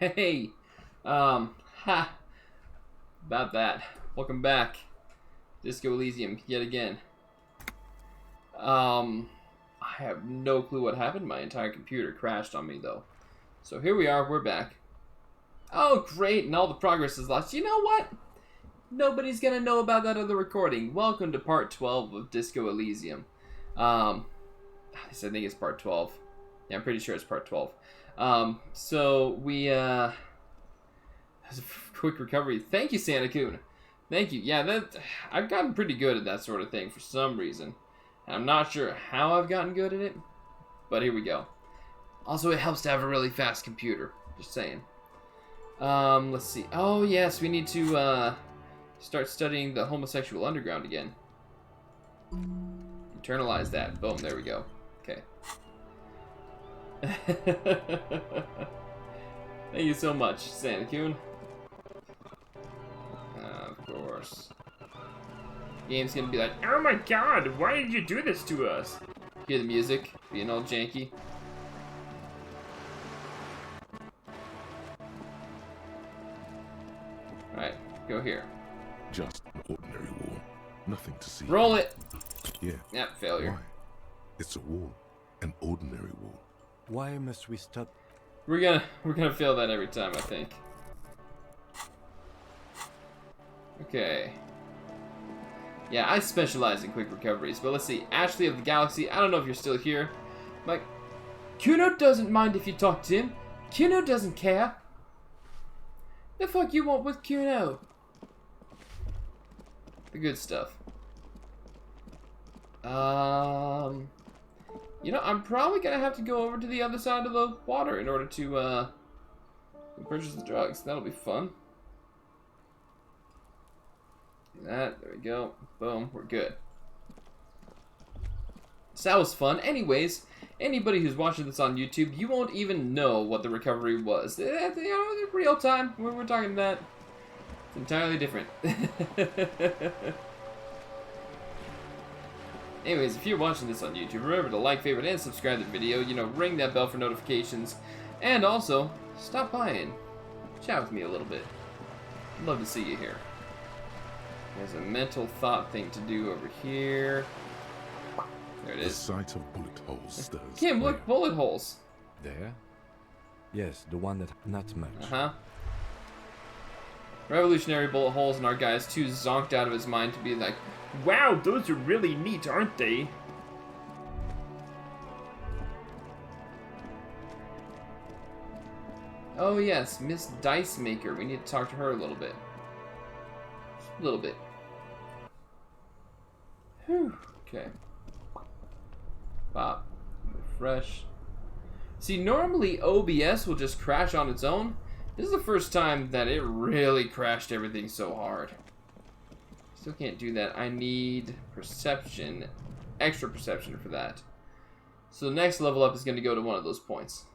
Hey, ha, about that. Welcome back, Disco Elysium, yet again. I have no clue what happened. My entire computer crashed on me, though. So here we are, we're back. Oh, great, and all the progress is lost. You know what? Nobody's gonna know about that other recording. Welcome to part 12 of Disco Elysium. I think it's part 12. Yeah, I'm pretty sure it's part 12. So we, quick recovery. Thank you, Santa-kun. Thank you. Yeah, I've gotten pretty good at that sort of thing for some reason. And I'm not sure how I've gotten good at it, but here we go. Also, it helps to have a really fast computer. Just saying. Let's see. Oh, yes, we need to, start studying the homosexual underground again. Internalize that. Boom, there we go. Okay. Thank you so much, Santa-kun. Of course. Game's gonna be like, oh my god, why did you do this to us? Hear the music, being all janky. Alright, go here. Just an ordinary wall. Nothing to see. Roll it! Yeah. Yep, failure. Why? It's a wall. An ordinary wall. Why must we stop? We're gonna fail that every time, I think. Okay. Yeah, I specialize in quick recoveries, but let's see. Ashley of the Galaxy, I don't know if you're still here. Like, Kuno doesn't mind if you talk to him. Kuno doesn't care. The fuck you want with Kuno? The good stuff. You know, I'm probably gonna have to go over to the other side of the water in order to purchase the drugs. That'll be fun. There we go. Boom, we're good. So that was fun. Anyways, anybody who's watching this on YouTube, you won't even know what the recovery was. You know, real time, we're talking that. It's entirely different. Anyways, if you're watching this on YouTube, remember to like, favorite, and subscribe to the video. You know, ring that bell for notifications. And also, stop by and chat with me a little bit. I'd love to see you here. There's a mental thought thing to do over here. There it The is. sight of bullet holes stirs. Kim, look, bullet holes. There? Yes, the one that not much. Uh-huh. Revolutionary bullet holes, and our guy is too zonked out of his mind to be like, wow, those are really neat, aren't they? Oh yes, Miss Dice Maker. We need to talk to her a little bit. Just a little bit. Whew. Okay. Pop. Refresh. See, normally OBS will just crash on its own. This is the first time that it really crashed everything so hard. Still can't do that. I need perception, extra perception for that. So the next level up is going to go to one of those points.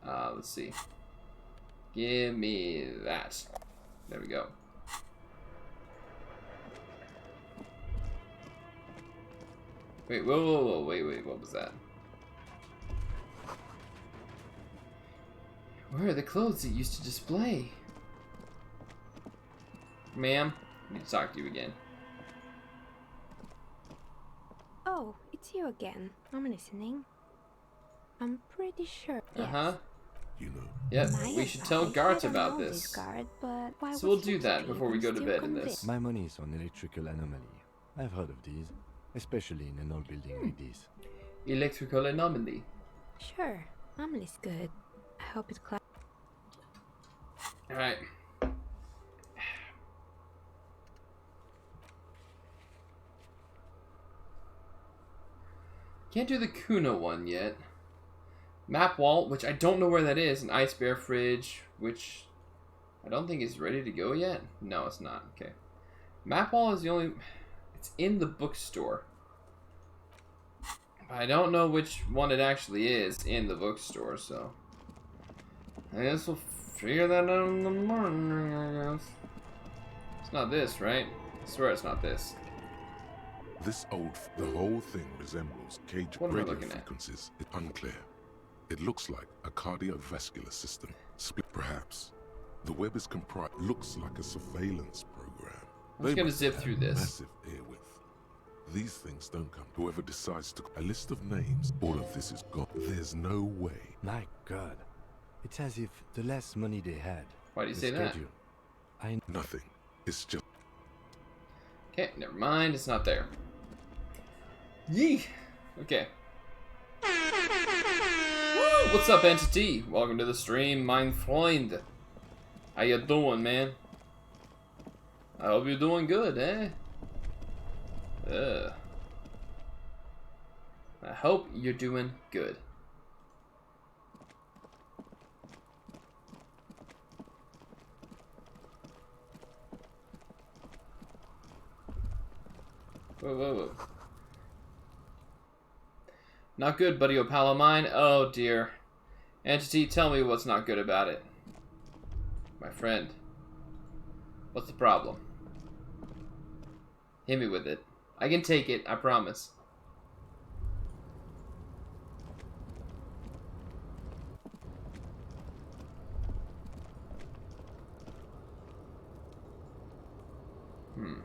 Let's see. Give me that. There we go. Wait, whoa, wait, what was that? Where are the clothes it used to display? Ma'am, I need to talk to you again. Oh, it's you again. I'm listening. I'm pretty sure. Uh-huh. You know. Yep, My we should tell advice, Garth I don't about know this. Guard, but why So would we'll do you that stay? before we I'm go to still bed in this. convinced. My money is on electrical anomaly. I've heard of these, especially in an old building like this. Electrical anomaly. Sure, Amelie's good. I hope it claps. Alright. Can't do the Kuno one yet. Map wall, which I don't know where that is. An ice bear fridge, which I don't think is ready to go yet. No, it's not. Okay. Map wall is the only... It's in the bookstore. But I don't know which one it actually is in the bookstore, so... I guess we'll figure that out in the morning, I guess. It's not this, right? I swear it's not this. The whole thing resembles cage What am I radio looking at? frequencies. It's unclear. It looks like a cardiovascular system. Split, perhaps. The web is comprised. Looks like a surveillance program. I'm just gonna must zip have through this. Massive air width. These things don't come. Whoever decides to. A list of names. All of this is gone. There's no way. My God. It's as if the less money they had. Why do you the say that? schedule. I Nothing. It's just. Okay, never mind. It's not there. Yee. Okay. Woo! What's up, Entity? Welcome to the stream, mein Freund. How you doing, man? I hope you're doing good, eh? I hope you're doing good. Whoa, whoa, whoa. Not good, buddy, Opal of mine. Oh, dear. Entity, tell me what's not good about it. My friend. What's the problem? Hit me with it. I can take it, I promise. Ooh,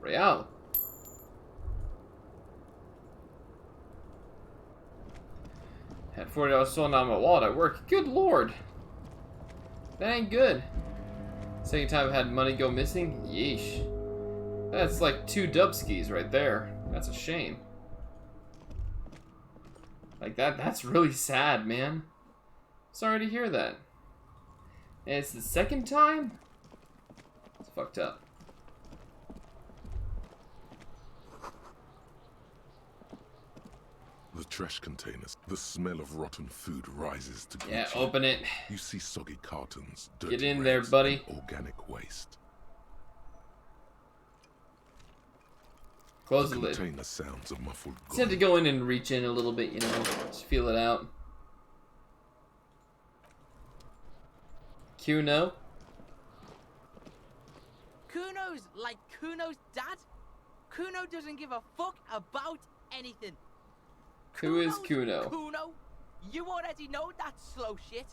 Real. Had $40 stolen out of my wallet at work. Good lord. That ain't good. Second time I've had money go missing? Yeesh. That's like 2 dubskis right there. That's a shame. Like that's really sad, man. Sorry to hear that. And it's the second time? It's fucked up. The trash containers. The smell of rotten food rises to greet Yeah, you. open it. You see soggy cartons, dirty Get in there, rags, buddy. and organic waste. Close The the lid. container sounds a muffled Just have to gong. go in and reach in a little bit, you know. Just feel it out. Kuno? Kuno's like Kuno's dad. Kuno doesn't give a fuck about anything. Who is Kuno's Kuno? Kuno? You already know that slow shit.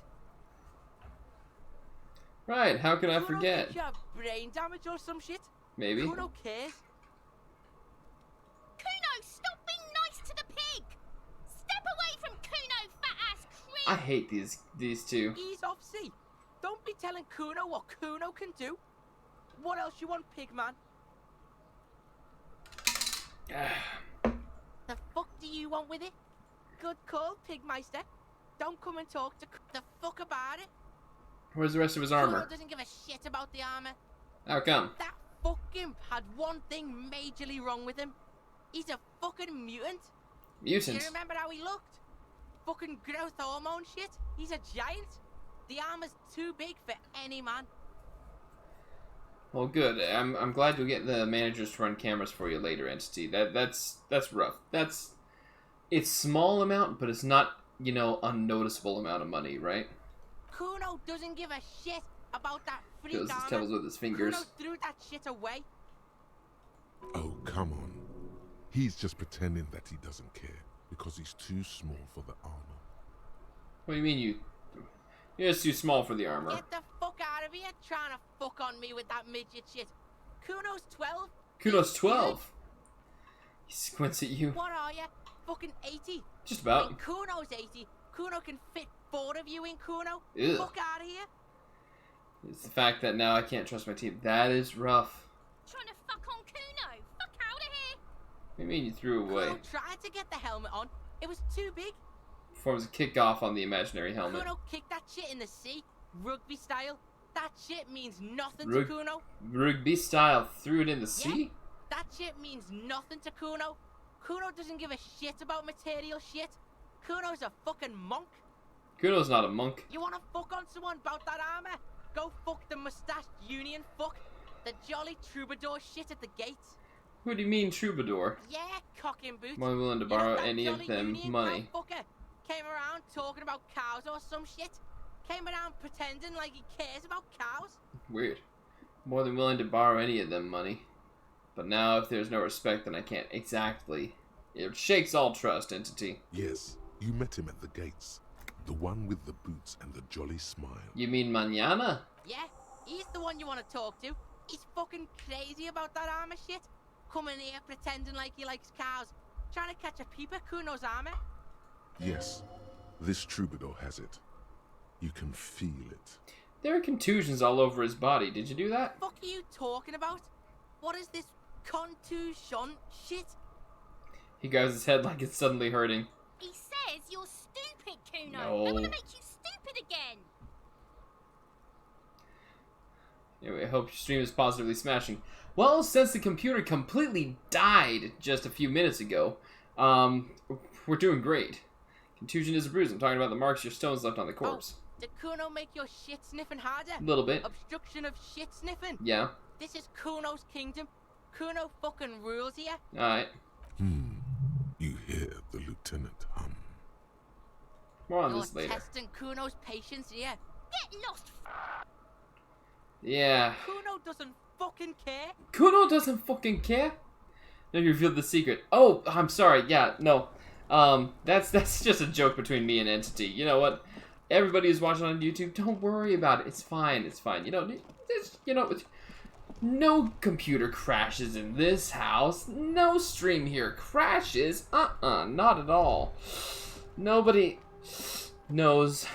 Right, how can I Kuno forget? thinks you have brain damage or some shit. Maybe. Kuno cares. Kuno, stop being nice to the pig! Step away from Kuno, fat-ass creep! I hate these two. Ease off, see. Don't be telling Kuno what Kuno can do. What else you want, pigman? The fuck do you want with it? Good call, Pigmeister. Don't come and talk to the fuck about it. Where's the rest of his Kuno armor? doesn't give a shit about the armor. How come? That fucking had one thing majorly wrong with him. He's a fucking mutant. Mutant. You remember how he looked? Fucking growth hormone shit. He's a giant. The armor's too big for any man. Well, good. I'm glad you'll get the managers to run cameras for you later, Entity. That's rough. It's small amount, but it's not, you know, unnoticeable amount of money, right? Kuno doesn't give a shit about that freak Goes his armor. tails with his fingers. Kuno threw that shit away. Oh, come on. He's just pretending that he doesn't care because he's too small for the armor. What do you mean you're just too small for the armor? Get the fuck out of here trying to fuck on me with that midget shit. Kuno's 12. Kuno's He's 12. He squints at you. huge. What are you? Fucking 80. Just When about. Kuno's 80, Kuno can fit 4 of you in Kuno. Ew. Fuck out of here. It's the fact that now I can't trust my team. That is rough. Trying to fuck on Kuno! Fuck out of here! What do you mean you threw away? Kuno tried to get the helmet on. It was too big. Forms a kickoff on the imaginary helmet. Kuno kicked that shit in the sea. Rugby style. That shit means nothing Rug- to Kuno. Rugby style threw it in the sea? That shit means nothing to Kuno. Kuno doesn't give a shit about material shit. Kuno's a fucking monk. Kuno's not a monk. You wanna fuck on someone about that armor? Go fuck the mustached union fuck. The jolly troubadour shit at the gates. Who do you mean troubadour? Yeah, cock and boot. More willing to You know borrow that any of jolly them union money. cowfucker came around talking about cows or some shit. Came around pretending like he cares about cows. Weird. More than willing to borrow any of them money. But now if there's no respect, then I can't exactly It shakes all trust, Entity. Yes, you met him at the gates. The one with the boots and the jolly smile. You mean Mañana? Yeah, he's the one you want to talk to. He's fucking crazy about that armor shit. Coming here pretending like he likes cows. Trying to catch a peep at Kuno's armor. Yes, this troubadour has it. You can feel it. There are contusions all over his body. Did you do that? What are you talking about? What is this contusion shit? He grabs his head like it's suddenly hurting. He says you're stupid, Kuno. No. They want to make you stupid again. Anyway, I hope your stream is positively smashing. Well, since the computer completely died just a few minutes ago, we're doing great. Contusion is a bruise. I'm talking about the marks your stones left on the corpse. Oh, did Kuno make your shit sniffing harder? A little bit. Obstruction of shit sniffing? Yeah. This is Kuno's kingdom. Kuno fucking rules here. Alright. You hear the lieutenant hum. More on You're this later. testing Kuno's patience here. Get lost. Yeah. Kuno doesn't fucking care. Kuno doesn't fucking care. Now you revealed the secret. Oh, I'm sorry. Yeah, no. That's just a joke between me and Entity. You know what? Everybody who's watching on YouTube, don't worry about it. It's fine. It's fine. No computer crashes in this house. No stream here crashes. Not at all. Nobody knows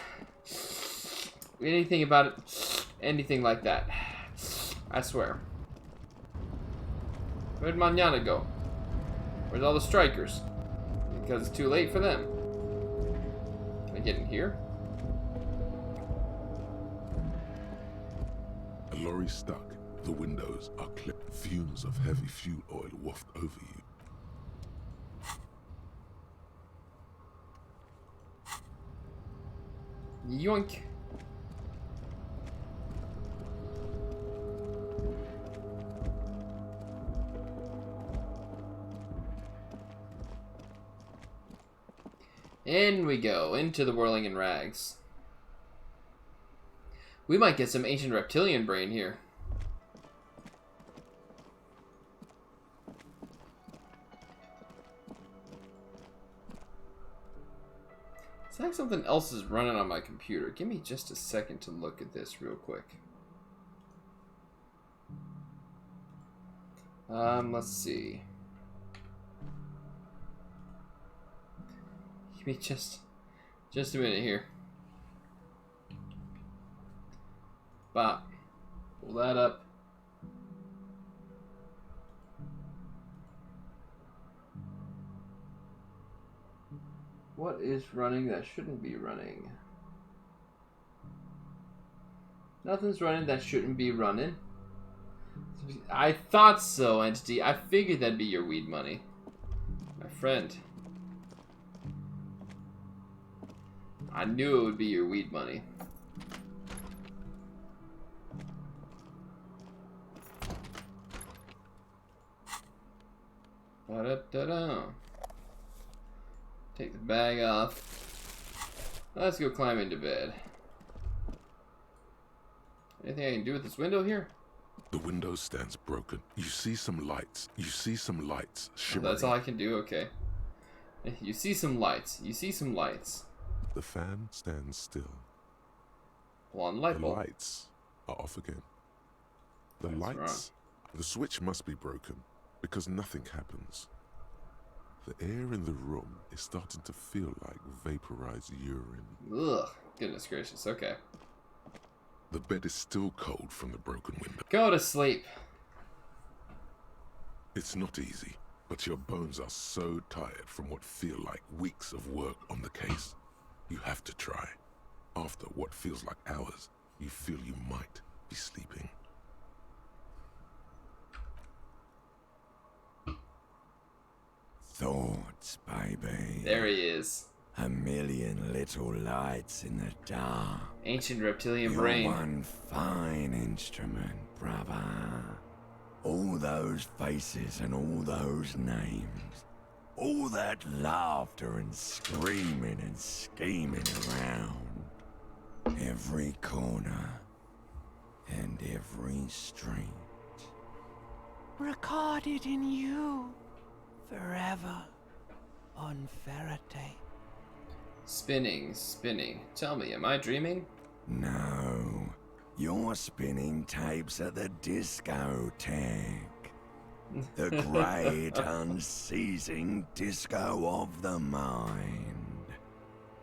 anything about it. Anything like that. I swear. Where'd Mañana go? Where's all the strikers? Because it's too late for them. Can I get in here? A lorry stuck. The windows are clipped. Fumes of heavy fuel oil waft over you. Yoink. In we go, into the whirling in rags. We might get some ancient reptilian brain here. It's like something else is running on my computer. Give me just a second to look at this real quick. Let's see. Give me just a minute here. Bop. Pull that up. What is running that shouldn't be running? Nothing's running that shouldn't be running. I thought so, Entity. I figured that'd be your weed money. My friend. I knew it would be your weed money. Ba-da-da-da. Take the bag off. Let's go climb into bed. Anything I can do with this window here? The window stands broken. You see some lights. You see some lights Oh, shimmering. that's all I can do? Okay. You see some lights. You see some lights. The fan stands still. Pull on the light The bulb. lights are off again. The That's lights. The switch must be broken because nothing happens. The air in the room is starting to feel like vaporized urine. Ugh. Goodness gracious. Okay. The bed is still cold from the broken window. Go to sleep. It's not easy, but your bones are so tired from what feel like weeks of work on the case. You have to try. After what feels like hours, you feel you might be sleeping. Thoughts, baby. There he is. A million little lights in the dark. Ancient reptilian You're brain. one fine instrument, brother. All those faces and all those names. All that laughter and screaming and scheming around. Every corner and every street. Recorded in you forever. on Faraday. Spinning, spinning. Tell me, am I dreaming? No, you're spinning tapes at the discotheque. The great unceasing disco of the mind.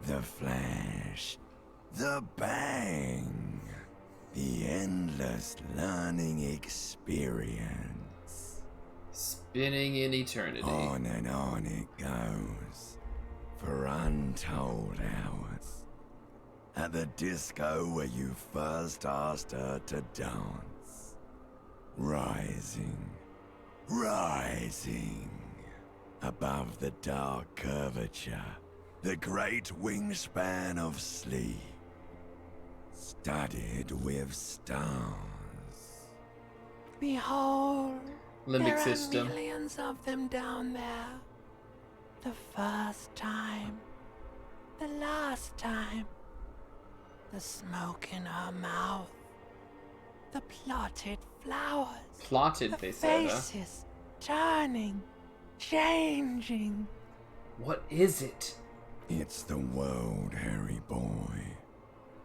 The flash. The bang. The endless learning experience. Spinning in eternity. On and on it goes. For untold hours. At the disco where you first asked her to dance. Rising. Rising. Above the dark curvature. The great wingspan of sleep. Studded with stars. Behold, Limbic there system. are millions of them down there. The first time. The last time. The smoke in her mouth. The plotted flowers. Plotted, The they said, huh? faces turning, changing. What is it? It's the world, Harry boy.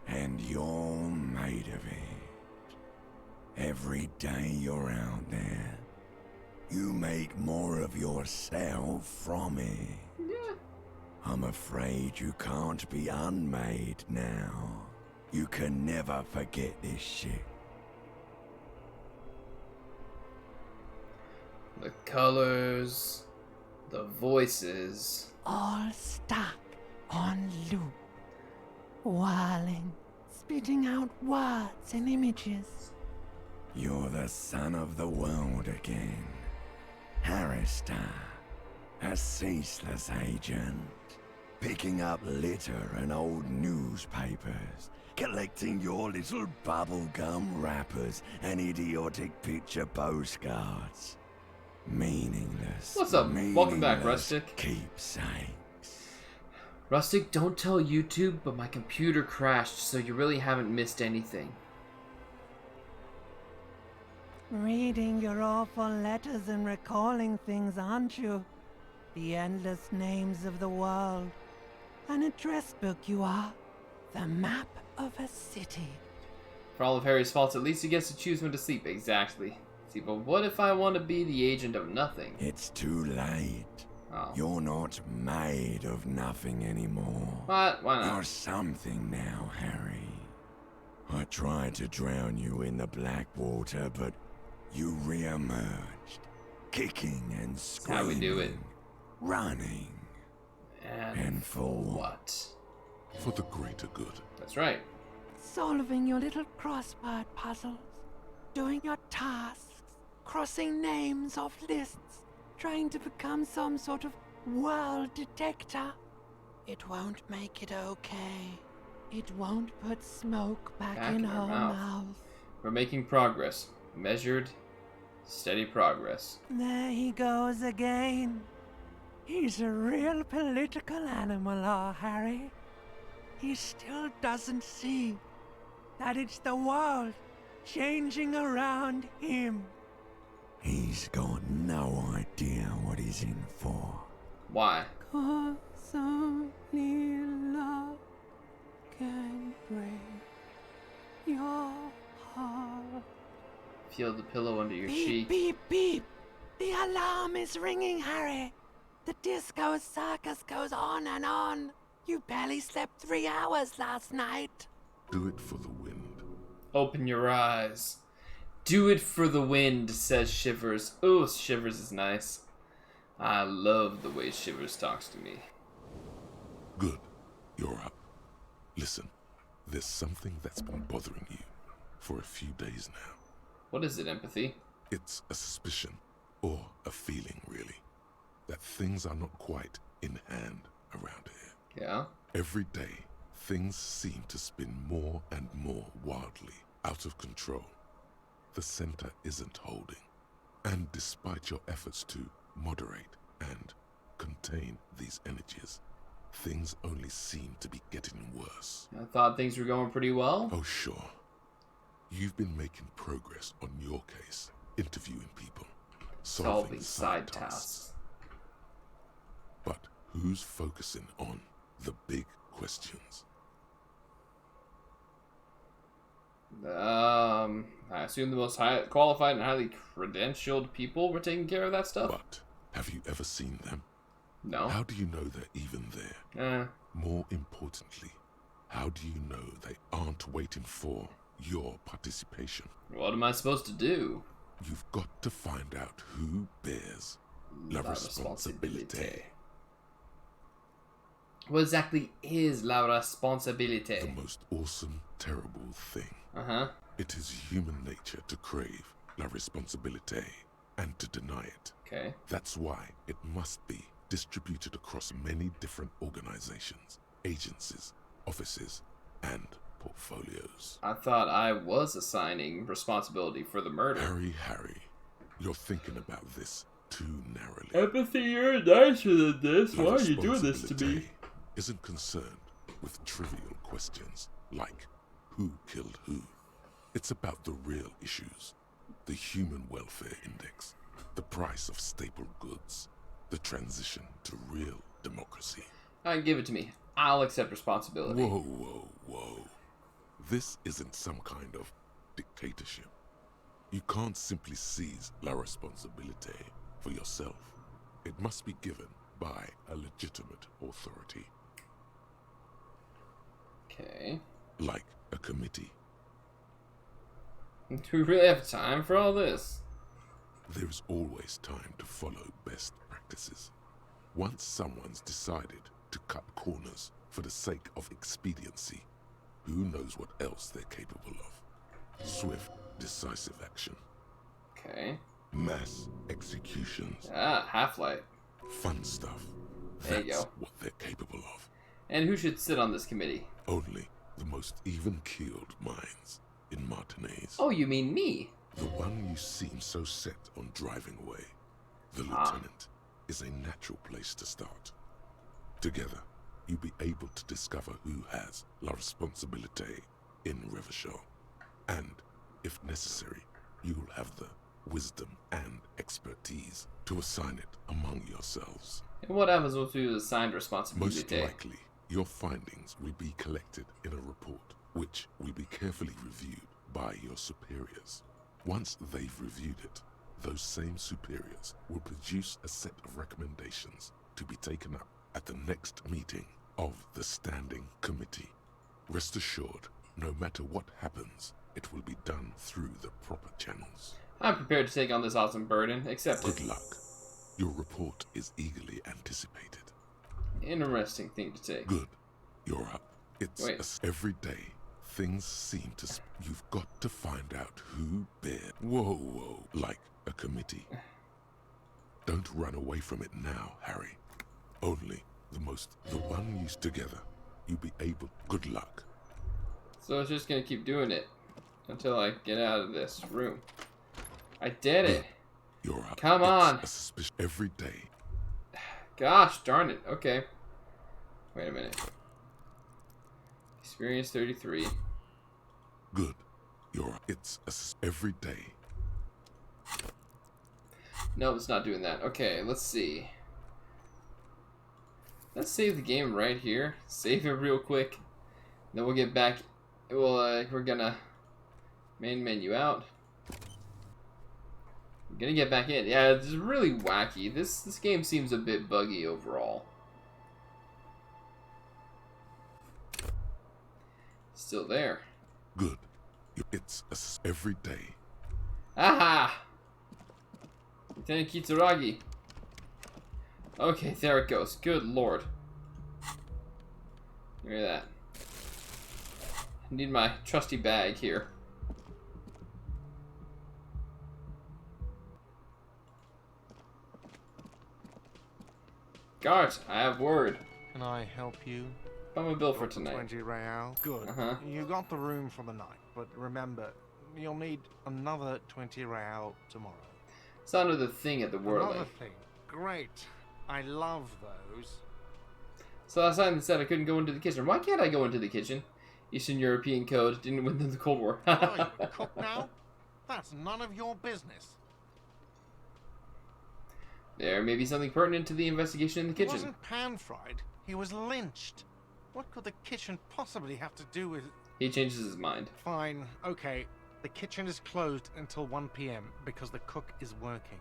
And you're made of it. Every day you're out there, you make more of yourself from it. Yeah. I'm afraid you can't be unmade now. You can never forget this shit. The colors, the voices. All stuck on loop. Whirling, spitting out words and images. You're the son of the world again. Harrister, a ceaseless agent. Picking up litter and old newspapers. Collecting your little bubblegum wrappers and idiotic picture postcards. Meaningless. What's up? Welcome back, meaningless Rustic. Keepsakes. Rustic, don't tell YouTube, but my computer crashed, so you really haven't missed anything. Reading your awful letters and recalling things, aren't you? The endless names of the world. An address book you are. The map of a city. For all of Harry's faults, at least he gets to choose when to sleep. Exactly. See, but what if I want to be the agent of nothing? It's too late. Oh. You're not made of nothing anymore. What? Why You're not? something now, Harry. I tried to drown you in the black water, but you re-emerged. Kicking and That's screaming. how we do it. Running. And for what? For the greater good. That's right. Solving your little crossword puzzles. Doing your tasks. Crossing names off lists. Trying to become some sort of world detector. It won't make it okay. It won't put smoke back in her mouth. We're making progress. Measured, steady progress. There he goes again. He's a real political animal, our Harry. He still doesn't see that it's the world changing around him. He's got no idea what he's in for. Why? 'Cause only love can break your heart. Feel the pillow under your Beep, cheek. beep, beep. The alarm is ringing, Harry. The disco circus goes on and on. You barely slept 3 hours last night. Do it for the wind. Open your eyes. Do it for the wind, says Shivers. Oh, Shivers is nice. I love the way Shivers talks to me. Good. You're up. Listen, there's something that's been bothering you for a few days now. What is it, Empathy? It's a suspicion, or a feeling really, that things are not quite in hand around here. Yeah? Every day, things seem to spin more and more wildly, out of control. The center isn't holding. And despite your efforts to moderate and contain these energies, things only seem to be getting worse. I thought things were going pretty well. Oh, sure. You've been making progress on your case, interviewing people, solving Solving side tasks. But Who's focusing on the big questions? I assume the most high qualified and highly credentialed people were taking care of that stuff. But have you ever seen them? No. How do you know they're even there? More importantly, how do you know they aren't waiting for your participation? What am I supposed to do? You've got to find out who bears la responsabilité. What exactly is la responsabilité? The most awesome, terrible thing. Uh-huh. It is human nature to crave la responsabilité and to deny it. Okay. That's why it must be distributed across many different organizations, agencies, offices, and portfolios. I thought I was assigning responsibility for the murder. Harry, you're thinking about this too narrowly. Empathy, you're nicer than this. La Why are you doing this to me? responsabilité isn't concerned with trivial questions like who killed who. It's about the real issues. The Human Welfare Index, the price of staple goods, the transition to real democracy. Give it to me. I'll accept responsibility. Whoa. This isn't some kind of dictatorship. You can't simply seize la responsabilité for yourself. It must be given by a legitimate authority. Okay. Like a committee. Do we really have time for all this? There's always time to follow best practices. Once someone's decided to cut corners for the sake of expediency, who knows what else they're capable of? Swift, decisive action. Okay. Mass executions. Half-Life. Fun stuff. There you That's go. what they're capable of. And who should sit on this committee? Only the most even-keeled minds in Martinez. Oh, you mean me? The one you seem so set on driving away. The lieutenant is a natural place to start. Together, you'll be able to discover who has la responsabilité in Revachol. And, if necessary, you'll have the wisdom and expertise to assign it among yourselves. And what happens once we assigned Most responsibility? likely, your findings will be collected in a report, which will be carefully reviewed by your superiors. Once they've reviewed it, those same superiors will produce a set of recommendations to be taken up at the next meeting of the Standing Committee. Rest assured, no matter what happens, it will be done through the proper channels. I'm prepared to take on this awesome burden. Accept it. Good luck. Your report is eagerly anticipated. Interesting thing to take. Good. You're up. It's Wait. every day. Things seem to... You've got to find out who bear... Whoa. Like a committee. Don't run away from it now, Harry. Only the one used together. You'll be able... Good luck. So it's just gonna keep doing it until I get out of this room. I did it. You're up. Come It's on. a suspicion every day. Gosh darn it. Okay. Wait a minute. Experience 33. Good. You're up. It's every day. No, it's not doing that. Okay, let's see. Let's save the game right here. Save it real quick. Then we'll get back. We're gonna main menu out. We're gonna get back in. Yeah, it's really wacky. This game seems a bit buggy overall. Still there. Good. It's every day. Aha! Lieutenant Kitsuragi. Okay, there it goes. Good lord. Look at that. I need my trusty bag here. Guards, I have word. Can I help you? I'm a bill for tonight. 20 real. Good. Uh-huh. You got the room for the night, but remember, you'll need another 20 real tomorrow. Sounded the thing at the Another whirling. thing. Great. I love those. So last time they said I couldn't go into the kitchen. Why can't I go into the kitchen? Eastern European code didn't win the Cold War. Oh, you a cook now? That's none of your business. There may be something pertinent to the investigation in the He kitchen. wasn't pan-fried. He was lynched. What could the kitchen possibly have to do with... He changes his mind. Fine, okay. The kitchen is closed until 1 p.m. because the cook is working.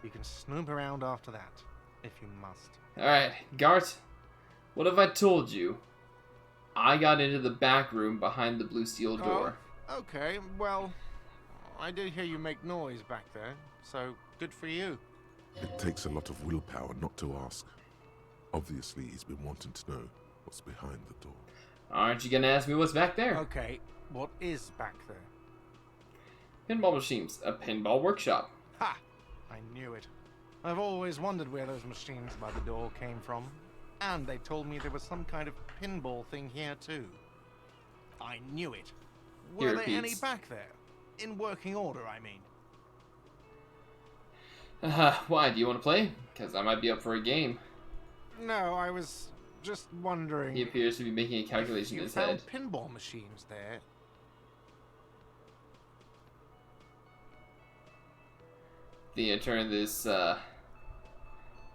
You can snoop around after that, if you must. Alright, Gart, what have I told you? I got into the back room behind the blue steel door. Oh, okay, well, I did hear you make noise back there, so good for you. It takes a lot of willpower not to ask. Obviously, he's been wanting to know what's behind the door. Aren't you gonna ask me what's back there? Okay, what is back there? Pinball machines, a pinball workshop. Ha! I knew it. I've always wondered where those machines by the door came from. And they told me there was some kind of pinball thing here too. I knew it. He Were there any repeats. back there? In working order, I mean. Why, do you want to play? Because I might be up for a game. No, I was just wondering. He appears to be making a If calculation in you his found head. pinball machines there. Think you turn this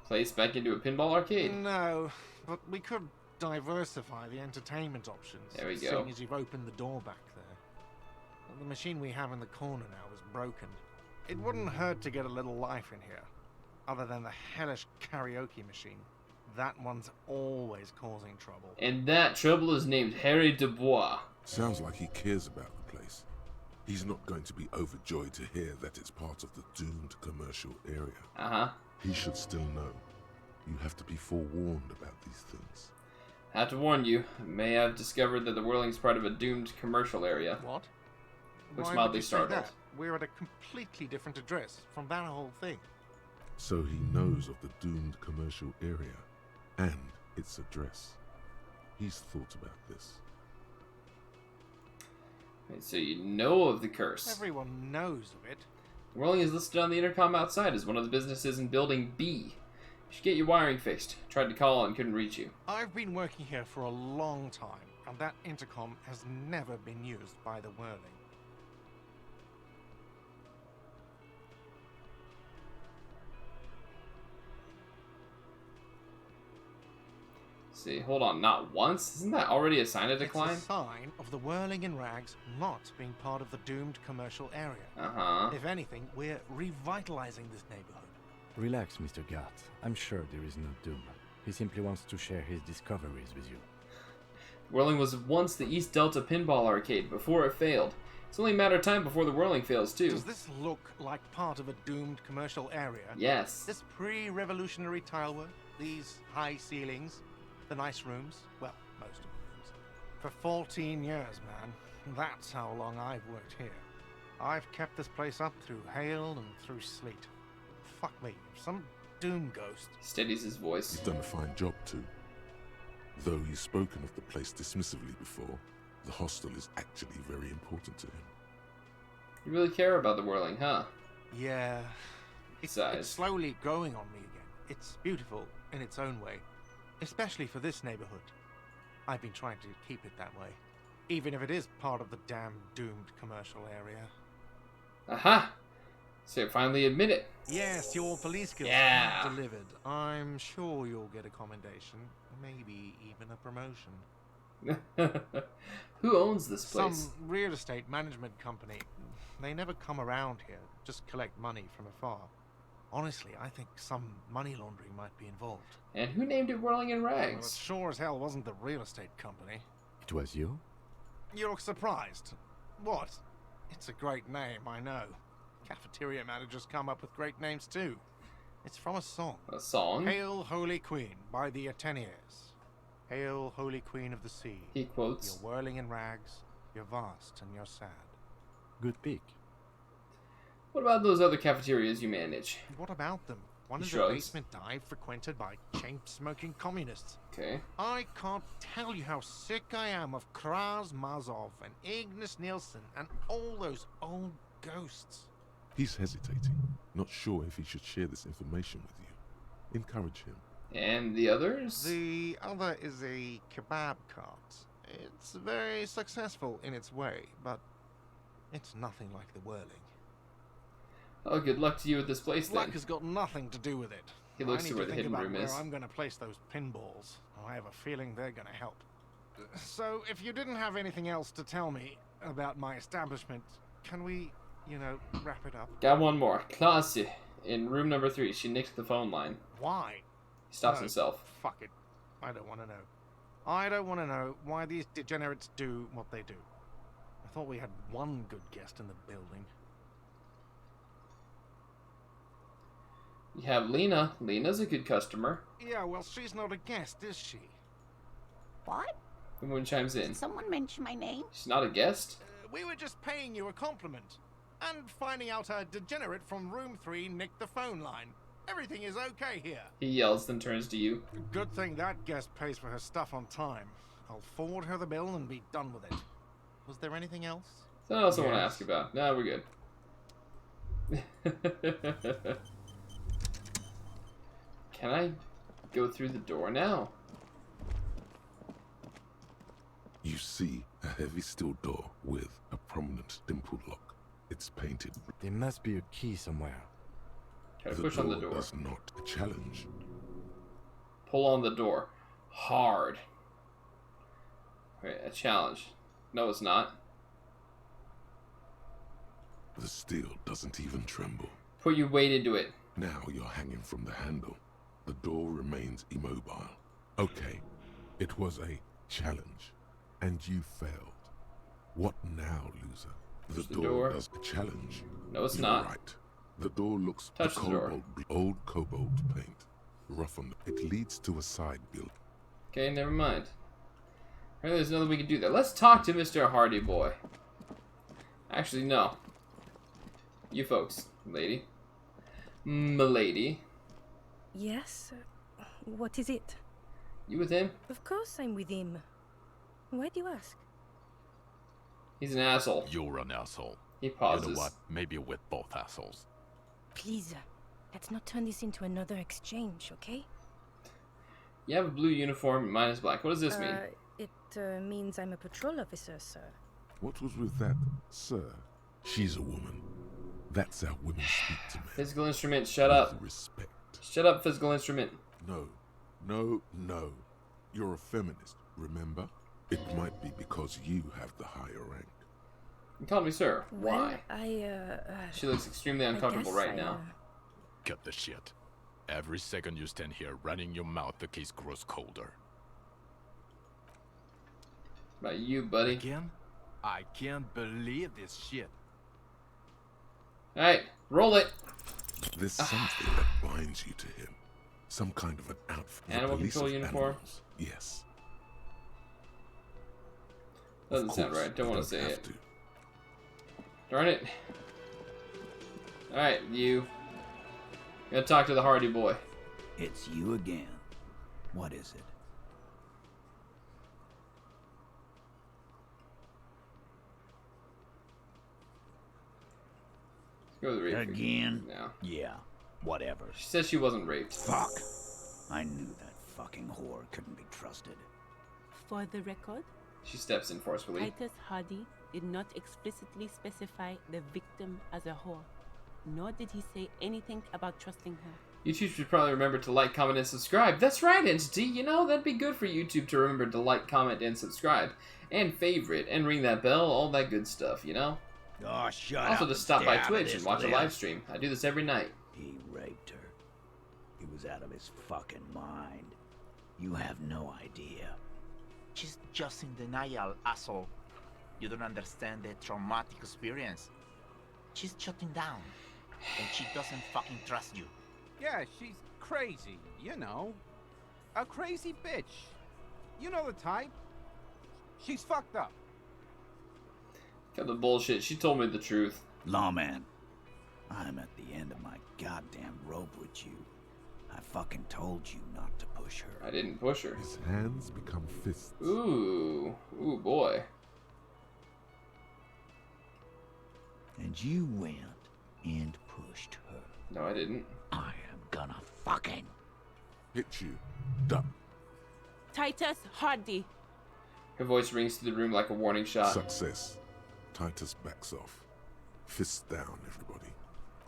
place back into a pinball arcade? No, but we could diversify the entertainment options. There we go. Seeing as you've opened the door back there. The machine we have in the corner now is broken. It wouldn't hurt to get a little life in here. Other than the hellish karaoke machine. That one's always causing trouble. And that trouble is named Harry Dubois. Sounds like he cares about the place. He's not going to be overjoyed to hear that it's part of the doomed commercial area. Uh-huh. He should still know. You have to be forewarned about these things. Have to warn you, may have discovered that the whirling's part of a doomed commercial area. What? Which Why mildly would you say startled. that? We're at a completely different address from that whole thing. So he knows of the doomed commercial area and its address. He's thought about this. Right, so you know of the curse. Everyone knows of it. The whirling is listed on the intercom outside as one of the businesses in building B. You should get your wiring fixed. Tried to call and couldn't reach you. I've been working here for a long time, and that intercom has never been used by the whirling. See, hold on, not once? Isn't that already a sign of decline? It's a sign of the whirling in rags not being part of the doomed commercial area. Uh-huh. If anything, we're revitalizing this neighborhood. Relax, Mr. Gart. I'm sure there is no doom. He simply wants to share his discoveries with you. Whirling was once the East Delta Pinball Arcade before it failed. It's only a matter of time before the whirling fails too. Does this look like part of a doomed commercial area? Yes. This pre-revolutionary tile work, these high ceilings, the nice rooms, well, most of the rooms. For 14 years, man. That's how long I've worked here. I've kept this place up through hail and through sleet. Fuck me, if some doom ghost. Steadies his voice. He's done a fine job too. Though he's spoken of the place dismissively before, the hostel is actually very important to him. You really care about the whirling, huh? Yeah. It's Sighs. slowly growing on me again. It's beautiful in its own way. Especially for this neighborhood. I've been trying to keep it that way. Even if it is part of the damn doomed commercial area. Aha! So you finally admit it. Yes, your police skills Yeah. have delivered. I'm sure you'll get a commendation. Maybe even a promotion. Who owns this place? Some real estate management company. They never come around here. Just collect money from afar. Honestly, I think some money laundering might be involved. And who named it Whirling in Well, it Rags? sure as hell wasn't the real estate company. It was you? You look surprised. What? It's a great name, I know. Cafeteria managers come up with great names too. It's from a song. A song? Hail, Holy Queen, by the Ateniers. Hail, Holy Queen of the Sea. He quotes. You're whirling in rags, you're vast and you're sad. Good pick. What about those other cafeterias you manage? What about them? One He is a shrugs. basement dive frequented by chain-smoking communists. Okay. I can't tell you how sick I am of Kraz Mazov and Ignis Nielsen and all those old ghosts. He's hesitating, not sure if he should share this information with you. Encourage him. And the others? The other is a kebab cart. It's very successful in its way, but it's nothing like the whirling. Oh, good luck to you with this place Luck then. has got nothing to do with it. He looks I to need where the think hidden about room where is. I'm going to place those pinballs. I have a feeling they're going to help. So, if you didn't have anything else to tell me about my establishment, can we, wrap it up? Got one more. Klasse. In room number 3, she nicked the phone line. Why? He stops No, himself. Fuck it. I don't want to know. I don't want to know why these degenerates do what they do. I thought we had one good guest in the building. You have Lena. Lena's a good customer. Yeah, well, she's not a guest, is she? What? The moon chimes in. Did someone mention my name? She's not a guest? We were just paying you a compliment. And finding out a degenerate from room 3 nicked the phone line. Everything is okay here. He yells, then turns to you. Good thing that guest pays for her stuff on time. I'll forward her the bill and be done with it. Was there anything else? Something else I want to ask about. No, we're good. Can I go through the door now? You see a heavy steel door with a prominent dimpled lock. It's painted. There must be a key somewhere. Try to push on the door. Is not a challenge. Pull on the door. Hard. Wait, a challenge. No, it's not. The steel doesn't even tremble. Put your weight into it. Now you're hanging from the handle. The door remains immobile. Okay, it was a challenge, and you failed. What now, loser? The door does a challenge. No, it's You're not. right. The door looks Touch the door. old cobalt paint. Rough on it leads to a side build. Okay, never mind. Alright, there's nothing we can do there. Let's talk to Mr. Hardy Boy. Actually, no. You folks, lady. M'lady. Yes? What is it? You with him? Of course I'm with him. Why do you ask? He's an asshole. You're an asshole. He pauses. You know what? Maybe we're both assholes. Please, let's not turn this into another exchange, okay? You have a blue uniform, mine is black. What does this mean? It means I'm a patrol officer, sir. What was with that, sir? She's a woman. That's how women speak to men. Physical instrument, shut up. With respect. Shut up, physical instrument. No. You're a feminist, remember? It might be because you have the higher rank. You call me sir. Well, Why? She looks extremely uncomfortable right now. Cut the shit. Every second you stand here running your mouth, the case grows colder. About you, buddy. Again? I can't believe this shit. Alright, roll it. There's something that binds you to him. Some kind of an outfit. Animal control uniform? Animals. Yes. Doesn't sound right. Don't want to say it. Darn it. Alright, you. Gotta talk to the Hardy Boy. It's you again. What is it? Go with the rape. Again? No. Yeah, whatever. She says she wasn't raped. Fuck. I knew that fucking whore couldn't be trusted. For the record, She steps in forcefully. Titus Hardy did not explicitly specify the victim as a whore, nor did he say anything about trusting her. YouTube should probably remember to like, comment, and subscribe. That's right, Entity. You know, that'd be good for YouTube to remember to like, comment, and subscribe. And favorite, and ring that bell, all that good stuff, you know? Oh, shut up. Also, to stop by Stay out of Twitch this, and watch a Liv. live stream. I do this every night. He raped her. He was out of his fucking mind. You have no idea. She's just in denial, asshole. You don't understand the traumatic experience. She's shutting down, and she doesn't fucking trust you. Yeah, she's crazy, you know. A crazy bitch. You know the type. She's fucked up. Got the bullshit. She told me the truth. Lawman, I'm at the end of my goddamn rope with you. I fucking told you not to push her. I didn't push her. His hands become fists. Ooh. Ooh, boy. And you went and pushed her. No, I didn't. I am gonna fucking hit you. Duck. Titus Hardy. Her voice rings through the room like a warning shot. Success. Titus backs off. Fists down, everybody.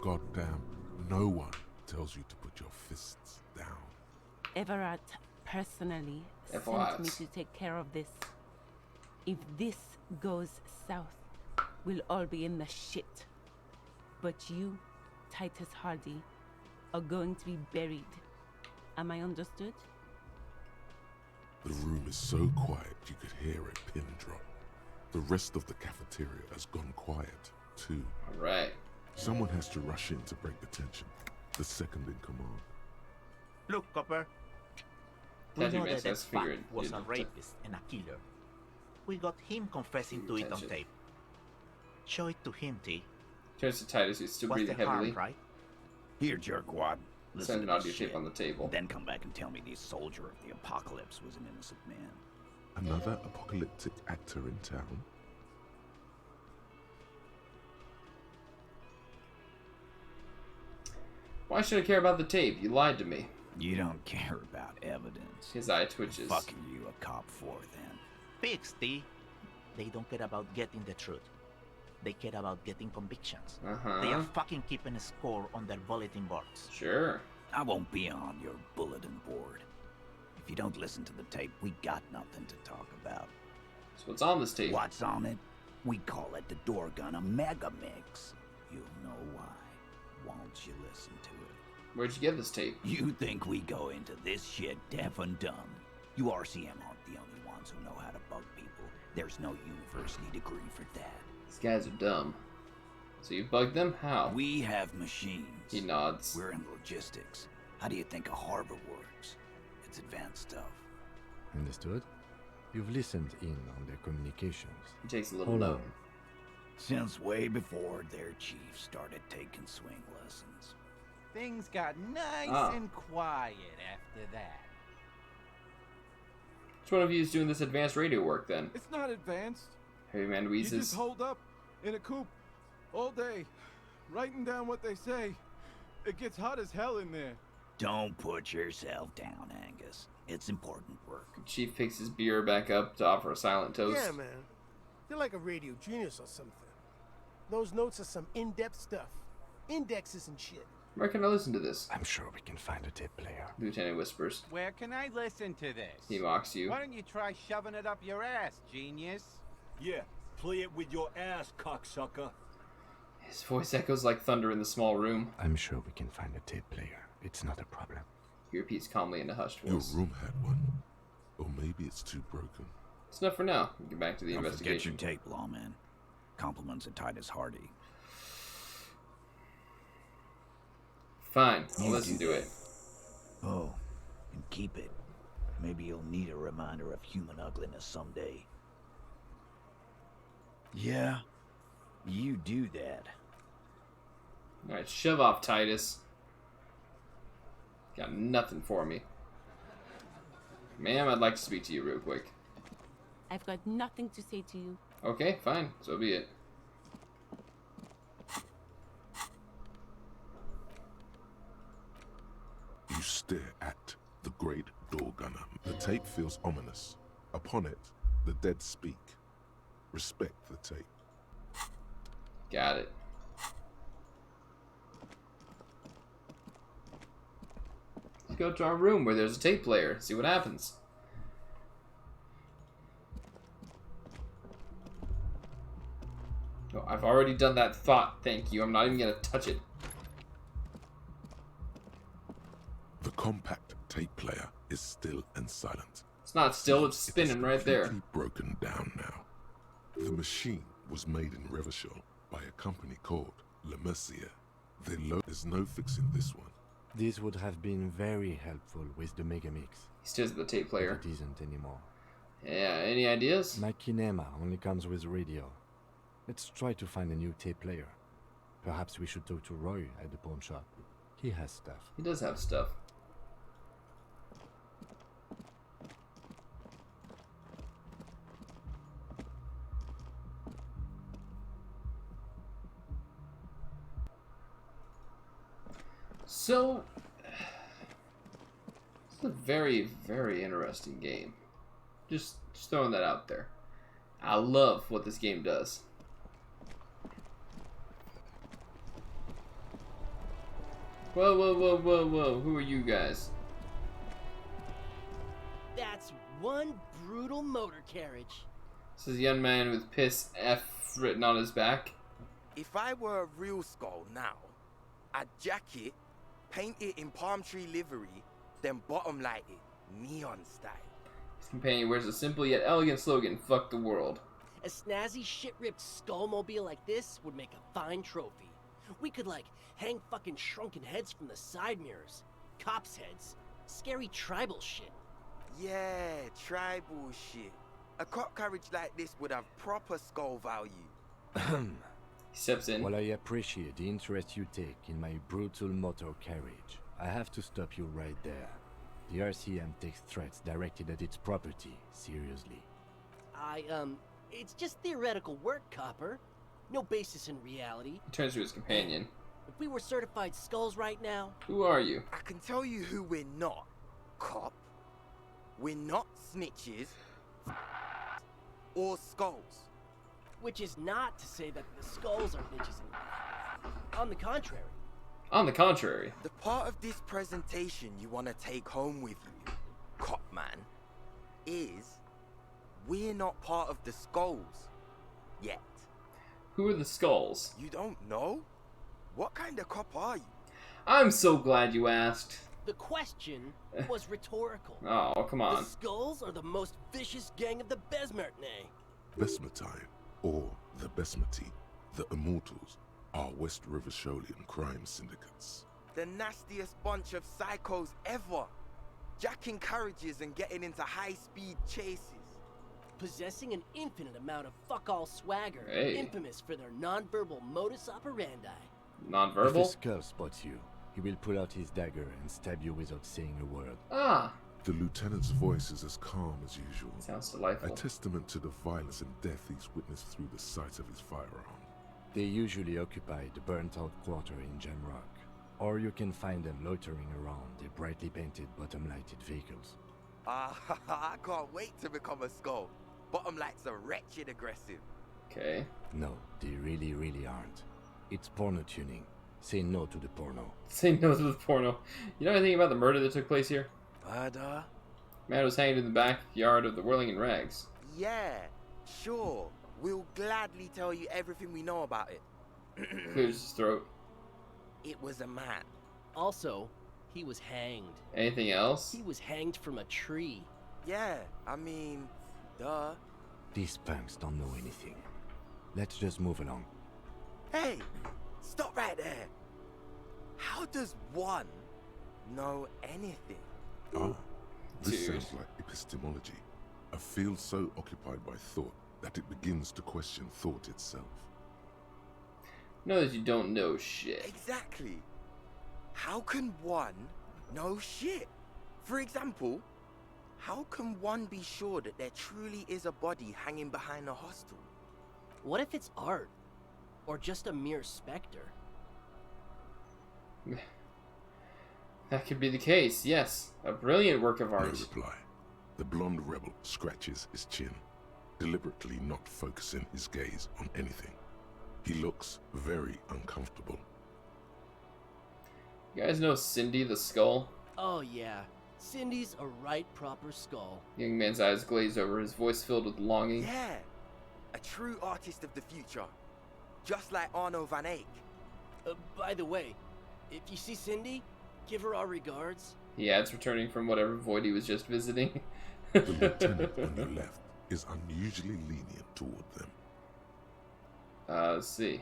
goddamn no one tells you to put your fists down. Everard personally sent me to take care of this. If this goes south, we'll all be in the shit. But you, Titus Hardy, are going to be buried. Am I understood? The room is so quiet you could hear a pin drop. The rest of the cafeteria has gone quiet, too. Alright. Someone has to rush in to break the tension. The second in command. Look, Copper. We Tell know you, that that's that fuck figured. was You a know, rapist and a killer. We got him confessing to it on Attention. tape. Show it to him, T. Turns to Titus, who's still What's breathing the heavily. harm, right? Here, jerkwad. Listen Send an to audio this tape shit, on the table. Then come back and tell me the soldier of the apocalypse was an innocent man. Another apocalyptic actor in town? Why should I care about the tape? You lied to me. You don't care about evidence. His eye twitches. Fucking you a cop for, then. Pigs, T. They don't care about getting the truth. They care about getting convictions. They are fucking keeping a score on their bulletin boards. Sure. I won't be on your bulletin board. If you don't listen to the tape, we got nothing to talk about. So what's on this tape? What's on it? We call it the door gun a mega mix. You'll know why. Won't you listen to it? Where'd you get this tape? You think we go into this shit deaf and dumb? You RCM aren't the only ones who know how to bug people. There's no university degree for that. These guys are dumb. So you bugged them? How? We have machines. He nods. We're in logistics. How do you think a harbor works? It's advanced stuff. Understood? You've listened in on their communications. He takes a little Hold note. on. Since way before their chief started taking swing lessons. Things got nice Ah. and quiet after that. Which one of you is doing this advanced radio work then? It's not advanced. Harry Van You wheezes. just hold up in a coop all day, writing down what they say. It gets hot as hell in there. Don't put yourself down, Angus. It's important work. Chief picks his beer back up to offer a silent toast. Yeah, man. You're like a radio genius or something. Those notes are some in-depth stuff. Indexes and shit. Where can I listen to this? I'm sure we can find a tape player. Lieutenant whispers. Where can I listen to this? He mocks you. Why don't you try shoving it up your ass, genius? Yeah, play it with your ass, cocksucker. His voice echoes like thunder in the small room. I'm sure we can find a tape player. It's not a problem. He repeats calmly in a hushed Your voice. room had one. Or maybe it's too broken. It's enough for now. We'll get back to the Don't forget your investigation. tape, lawman. Compliments of Titus Hardy. Fine, I'll You listen do to it. Oh, and keep it. Maybe you'll need a reminder of human ugliness someday. Yeah, you do that. Alright, shove off, Titus. Got nothing for me. Ma'am, I'd like to speak to you real quick. I've got nothing to say to you. Okay, fine. So be it. You stare at the great door gunner. The tape feels ominous. Upon it, the dead speak. Respect the tape. Got it. Let's go to our room where there's a tape player. See what happens. Oh, I've already done that thought. Thank you. I'm not even gonna touch it. The compact tape player is still and silent. It's not still. It's spinning right there. Completely broken down now. The machine was made in Revachol by a company called Le Mercier. There's no fixing this one. This would have been very helpful with the Megamix. He stares at the tape player. But it isn't anymore. Yeah, any ideas? My kinema only comes with radio. Let's try to find a new tape player. Perhaps we should talk to Roy at the pawn shop. He has stuff. He does have stuff. So, it's a very, very interesting game. Just throwing that out there. I love what this game does. Whoa, whoa, whoa, whoa, whoa. Who are you guys? That's one brutal motor carriage. This is a young man with piss F written on his back. If I were a real skull now, I'd jack it, paint it in palm tree livery, then bottom light it, neon style. His companion wears a simple yet elegant slogan, fuck the world. A snazzy shit-ripped skullmobile like this would make a fine trophy. We could, like, hang fucking shrunken heads from the side mirrors. Cops' heads. Scary tribal shit. Yeah, tribal shit. A cop carriage like this would have proper skull value. He steps in. While I appreciate the interest you take in my brutal motor carriage, I have to stop you right there. The RCM takes threats directed at its property seriously. It's just theoretical work, Copper. No basis in reality. He turns to his companion. If we were certified skulls right now... Who are you? I can tell you who we're not, cop. We're not snitches or skulls. Which is not to say that the skulls are bitches and... On the contrary. On the contrary. The part of this presentation you want to take home with you, cop man, is we're not part of the skulls yet. Who are the skulls? You don't know? What kind of cop are you? I'm so glad you asked. The question was rhetorical. Oh, come on. The skulls are the most vicious gang of the Besmertne. Besmertine, or the Besmati, the Immortals, are West River Sholian crime syndicates. The nastiest bunch of psychos ever. Jacking carriages and getting into high-speed chases. Possessing an infinite amount of fuck-all swagger, Hey. infamous for their non-verbal modus operandi. Non-verbal? If a skull spots you, he will pull out his dagger and stab you without saying a word. Ah. The lieutenant's voice is as calm as usual. Sounds delightful. A testament to the violence and death he's witnessed through the sight of his firearm. They usually occupy the burnt-out quarter in Jamrock, or you can find them loitering around their brightly painted bottom-lighted vehicles. I can't wait to become a skull. Bottom lights are wretched aggressive. Okay. No, they really, really aren't. It's porno tuning. Say no to the porno. Say no to the porno. You know anything about the murder that took place here? Murder? Man was hanged in the backyard of the Whirling in Rags. Yeah, sure. We'll gladly tell you everything we know about it. Clears his throat. It was a man. Also, he was hanged. Anything else? He was hanged from a tree. Yeah, I mean, duh. These punks don't know anything. Let's just move along. Hey, stop right there. How does one know anything? Ah, this Dude. sounds like epistemology. A field so occupied by thought that it begins to question thought itself. Know that you don't know shit. Exactly. How can one know shit? For example, how can one be sure that there truly is a body hanging behind a hostel? What if it's art? Or just a mere specter? That could be the case, yes. A brilliant work of art. No reply. The blonde rebel scratches his chin, deliberately not focusing his gaze on anything. He looks very uncomfortable. You guys know Cindy the Skull? Oh yeah, Cindy's a right proper skull. The young man's eyes glazed over, his voice filled with longing. Yeah, a true artist of the future. Just like Arno van Eyck. By the way, if you see Cindy, give her our regards. He adds, returning from whatever void he was just visiting. The lieutenant on your left is unusually lenient toward them. Let's see.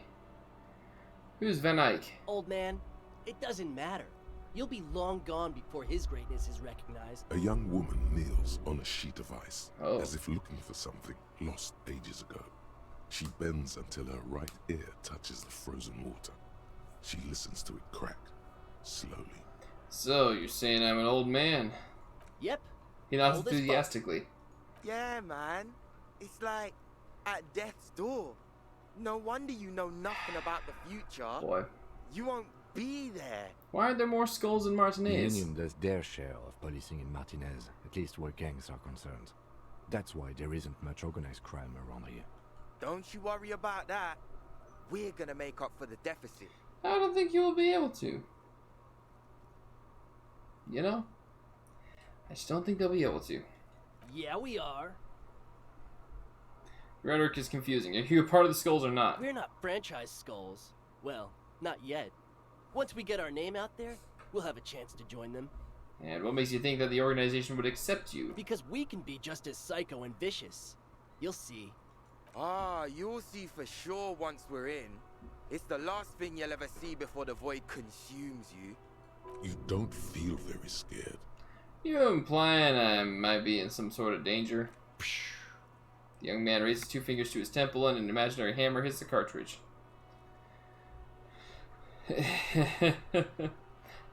Who's Van Eyck? Old man, it doesn't matter. You'll be long gone before his greatness is recognized. A young woman kneels on a sheet of ice, Oh. as if looking for something lost ages ago. She bends until her right ear touches the frozen water. She listens to it crack, slowly. So, you're saying I'm an old man? Yep. He nods Old as enthusiastically. Yeah, man. It's like at death's door. No wonder you know nothing about the future. Boy. You won't be there. Why aren't there more skulls in The Martinez? Union does their share of policing in Martinez, at least where gangs are concerned. That's why there isn't much organized crime around here. Don't you worry about that. We're gonna make up for the deficit. I don't think you will be able to. You know, I just don't think they'll be able to. Yeah, we are. Rhetoric is confusing. Are you a part of the Skulls or not? We're not franchise Skulls. Well, not yet. Once we get our name out there, we'll have a chance to join them. And what makes you think that the organization would accept you? Because we can be just as psycho and vicious. You'll see. Ah, you'll see for sure once we're in. It's the last thing you'll ever see before the void consumes you. You don't feel very scared. You implying I might be in some sort of danger? The young man raises 2 fingers to his temple and an imaginary hammer hits the cartridge.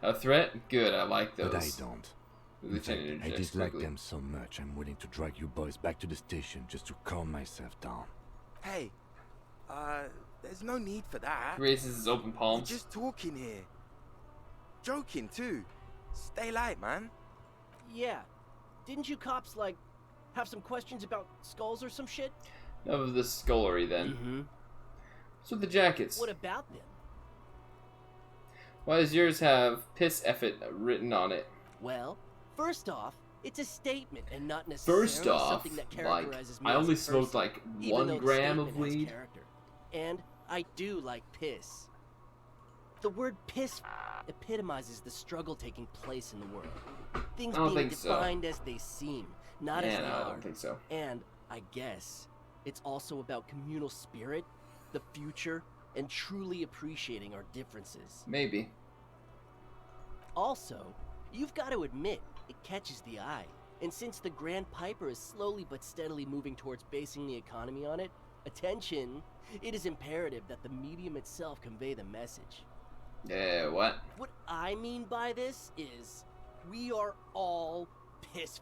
A threat? Good, I like those. But I don't. In fact, I dislike them so much I'm willing to drag you boys back to the station just to calm myself down. Hey, there's no need for that. He raises his open palms. We're just talking here. Joking too. Stay light, man. Yeah. Didn't you cops, like, have some questions about skulls or some shit? Enough of the scullery, then. Mm-hmm. What's with the jackets? What about them? Why does yours have piss effort written on it? Well, first off, it's a statement and not necessarily something that characterizes me I only as a smoked person, like even 1 though the gram of statement has weed. character. And I do like piss. The word piss epitomizes the struggle taking place in the world. Things I don't being think so. defined as they seem, not as Yeah, they no, are. I don't think so. And I guess it's also about communal spirit, the future, and truly appreciating our differences. Maybe. Also, you've got to admit, it catches the eye. And since the Grand Piper is slowly but steadily moving towards basing the economy on it, attention, it is imperative that the medium itself convey the message. Yeah, what? What I mean by this is, we are all piss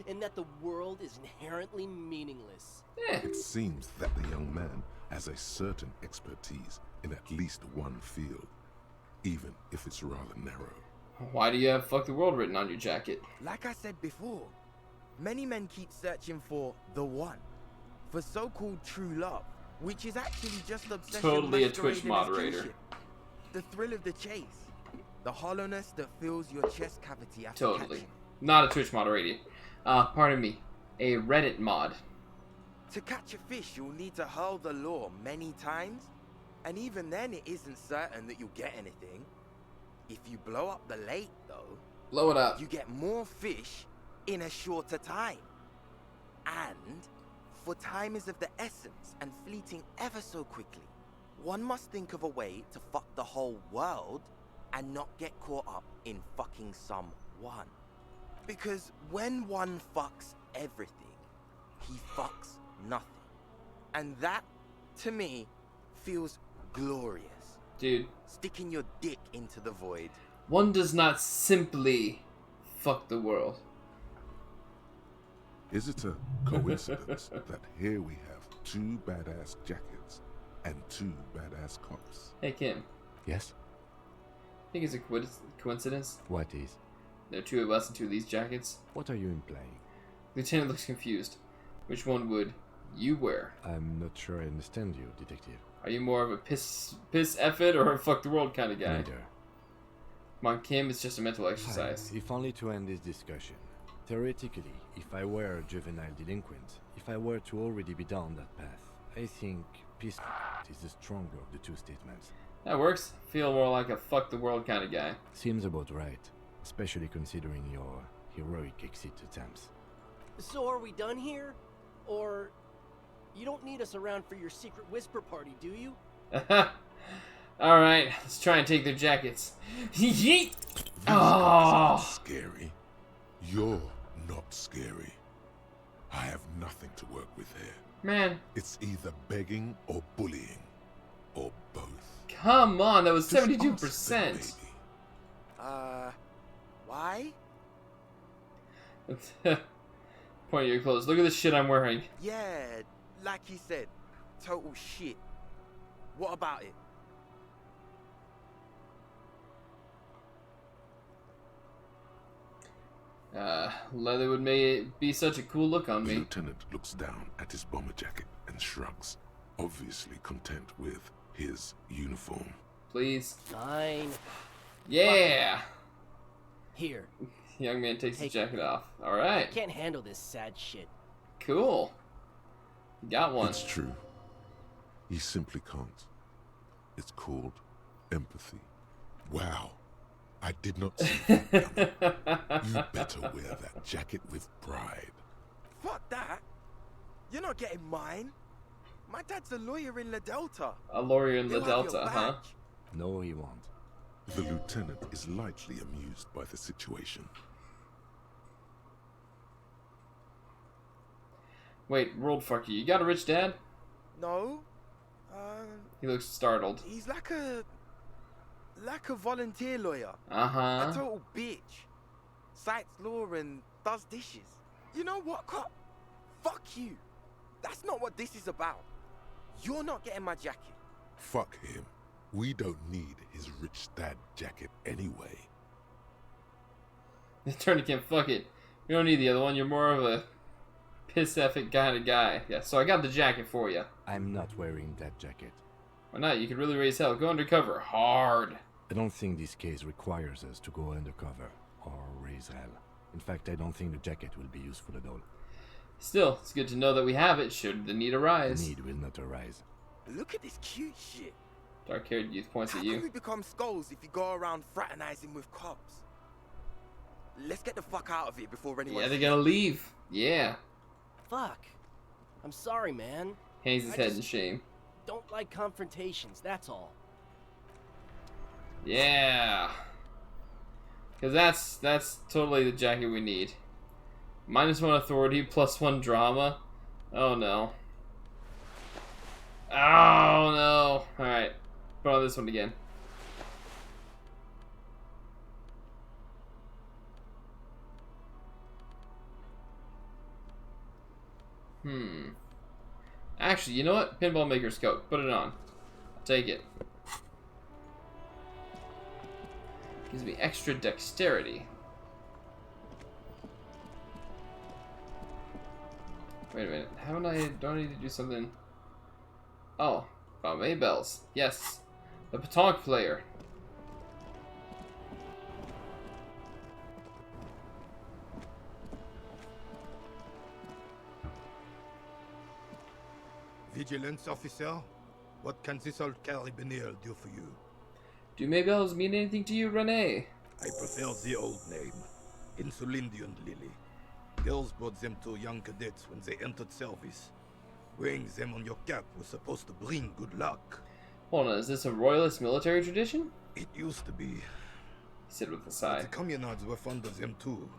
and that the world is inherently meaningless. It seems that the young man has a certain expertise in at least one field, even if it's rather narrow. Why do you have "fuck the world" written on your jacket? Like I said before, many men keep searching for the one, for so-called true love, which is actually just obsession. Totally a Twitch masquerading as moderator. kinship. The thrill of the chase, the hollowness that fills your chest cavity after Totally. catching. Not a Twitch moderator. Pardon me. A Reddit mod. To catch a fish, you'll need to hurl the lure many times, and even then it isn't certain that you'll get anything. If you blow up the lake, though, Blow it up. you get more fish in a shorter time. And, for time is of the essence and fleeting ever so quickly, one must think of a way to fuck the whole world and not get caught up in fucking someone. Because when one fucks everything, he fucks nothing. And that, to me, feels glorious. Dude. Sticking your dick into the void. One does not simply fuck the world. Is it a coincidence that here we have 2 badass jackets and 2 badass cops? Hey, Kim. Yes? Think it's a coincidence? What is? There are 2 of us in 2 of these jackets. What are you implying? Lieutenant looks confused. Which one would you wear? I'm not sure I understand you, detective. Are you more of a piss effort or a fuck the world kind of guy? Neither. Come on, Kim, it's just a mental exercise. If only to end this discussion. Theoretically, if I were a juvenile delinquent, if I were to already be down that path, I think peace is the stronger of the 2 statements. That works. Feel more like a fuck the world kind of guy. Seems about right, especially considering your heroic exit attempts. So are we done here? Or you don't need us around for your secret whisper party, do you? Alright, let's try and take their jackets. Yeet! Oh. Scary. You're not scary. I have nothing to work with here. Man. It's either begging or bullying. Or both. Come on, that was 72%. Why? Point your clothes. Look at the shit I'm wearing. Yeah, like he said, total shit. What about it? Leather would make be such a cool look on me. The lieutenant looks down at his bomber jacket and shrugs, obviously content with his uniform. Please. Fine. Yeah. Here. Young man takes his Take it. jacket off. I Alright. can't handle this sad shit. Cool. You got one. It's true. He simply can't. It's called empathy. Wow. I did not see that coming. You better wear that jacket with pride. Fuck that. You're not getting mine. My dad's a lawyer in La Delta. A lawyer in La He'll have your Delta, huh? badge. No, he won't. The lieutenant is lightly amused by the situation. Wait, world fucker, you got a rich dad? No. He looks startled. He's like a volunteer lawyer. Uh-huh. A total bitch. Cites law and does dishes. You know what, cop? Fuck you. That's not what this is about. You're not getting my jacket. Fuck him. We don't need his rich dad jacket anyway. Tourniquet, fuck it. You don't need the other one. You're more of a piss-effic kind of guy. Yeah, so I got the jacket for you. I'm not wearing that jacket. Why not? You could really raise hell. Go undercover. Hard. I don't think this case requires us to go undercover or raise hell. In fact, I don't think the jacket will be useful at all. Still, it's good to know that we have it should the need arise. The need will not arise. Look at this cute shit. Dark-haired youth points How at can you. we become skulls if you go around fraternizing with cops? Let's get the fuck out of here before anyone Yeah, they're sees gonna us. leave. Yeah. Fuck. I'm sorry, man. Hangs his I head just in shame. Don't like confrontations, that's all. Yeah. Because that's totally the jacket we need. -1 authority, +1 drama. Oh no. Oh no. Alright. Put on this one again. Actually, you know what? Pinball Maker's coat. Put it on. I'll take it. Gives me extra dexterity. Wait a minute. Haven't I... Don't I need to do something? Oh. Ballet bells. Yes. The pétanque player. Vigilance officer, what can this old carabinier do for you? Do Maybells mean anything to you, Renee? I prefer the old name, Insulindian Lily. Girls brought them to young cadets when they entered service. Wearing them on your cap was supposed to bring good luck. Hold on, is this a royalist military tradition? It used to be. He said with a But sigh. the communards were fond of them too.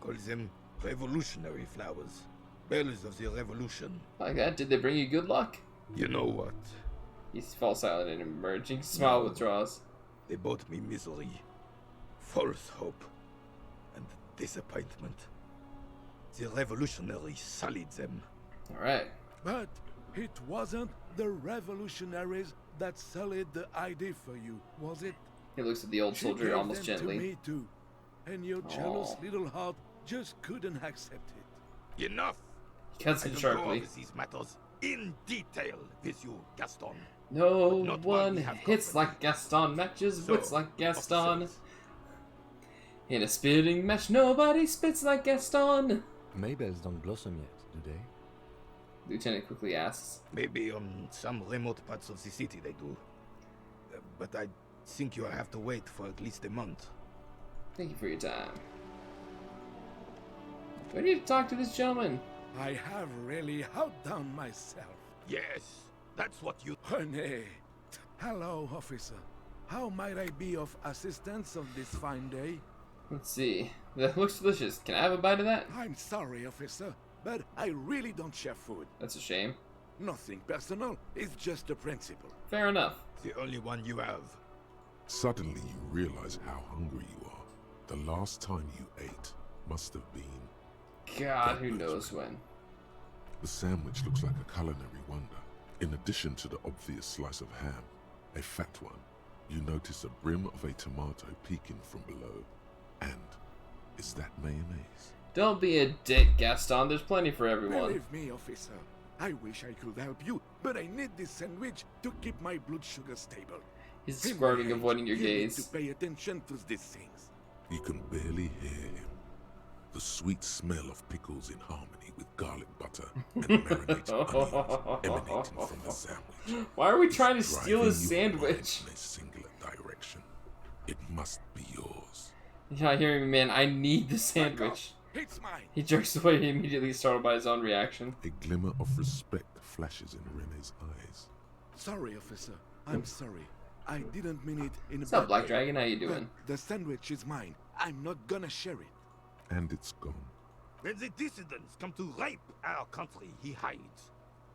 Call them revolutionary flowers. Bells of the revolution. Like that? Did they bring you good luck? You know what? He falls silent and emerging. Smile withdraws. They brought me misery, false hope, and disappointment. The revolutionaries sullied them. Alright. But it wasn't the revolutionaries that sullied the ID for you, was it? He looks at the old She soldier gave almost them gently. To me too, and your jealous Aw. little heart just couldn't accept it. Enough! He cuts I in will sharply. go over these matters in detail with you, Gaston. No But not while one we have hits like Gaston, matches So, wits like Gaston. officers. In a spitting match, nobody spits like Gaston. Maybells don't blossom yet, do they? Lieutenant quickly asks. Maybe on some remote parts of the city they do. But I think you'll have to wait for at least a month. Thank you for your time. Do I need to talk to this gentleman? I have really outdone myself. Yes, that's what you... René. Hello, officer. How might I be of assistance on this fine day? Let's see. That looks delicious. Can I have a bite of that? I'm sorry, officer, but I really don't share food. That's a shame. Nothing personal, it's just a principle. Fair enough. The only one you have. Suddenly you realize how hungry you are. The last time you ate must have been... God, who knows when. The sandwich looks like a culinary wonder. In addition to the obvious slice of ham, a fat one, you notice a brim of a tomato peeking from below. And is that mayonnaise? Don't be a dick, Gaston. There's plenty for everyone. Believe me, officer. I wish I could help you, but I need this sandwich to keep my blood sugar stable. He's In my squirming, age, avoiding your you need gaze. to pay attention to these things. You can barely hear him. The sweet smell of pickles in harmony with garlic butter and marinated onions emanating from the sandwich. Why are we trying to steal Driving his you sandwich? in a singular direction. It must be yours. You're not hearing me, man. I need the sandwich. It's mine. He jerks away, immediately startled by his own reaction. A glimmer of respect flashes in Rene's eyes. Sorry, officer. I'm sorry. I didn't mean it in a What's up, bad Black way. Dragon? How you doing? The sandwich is mine. I'm not gonna share it. And it's gone. When the dissidents come to rape our country, he hides.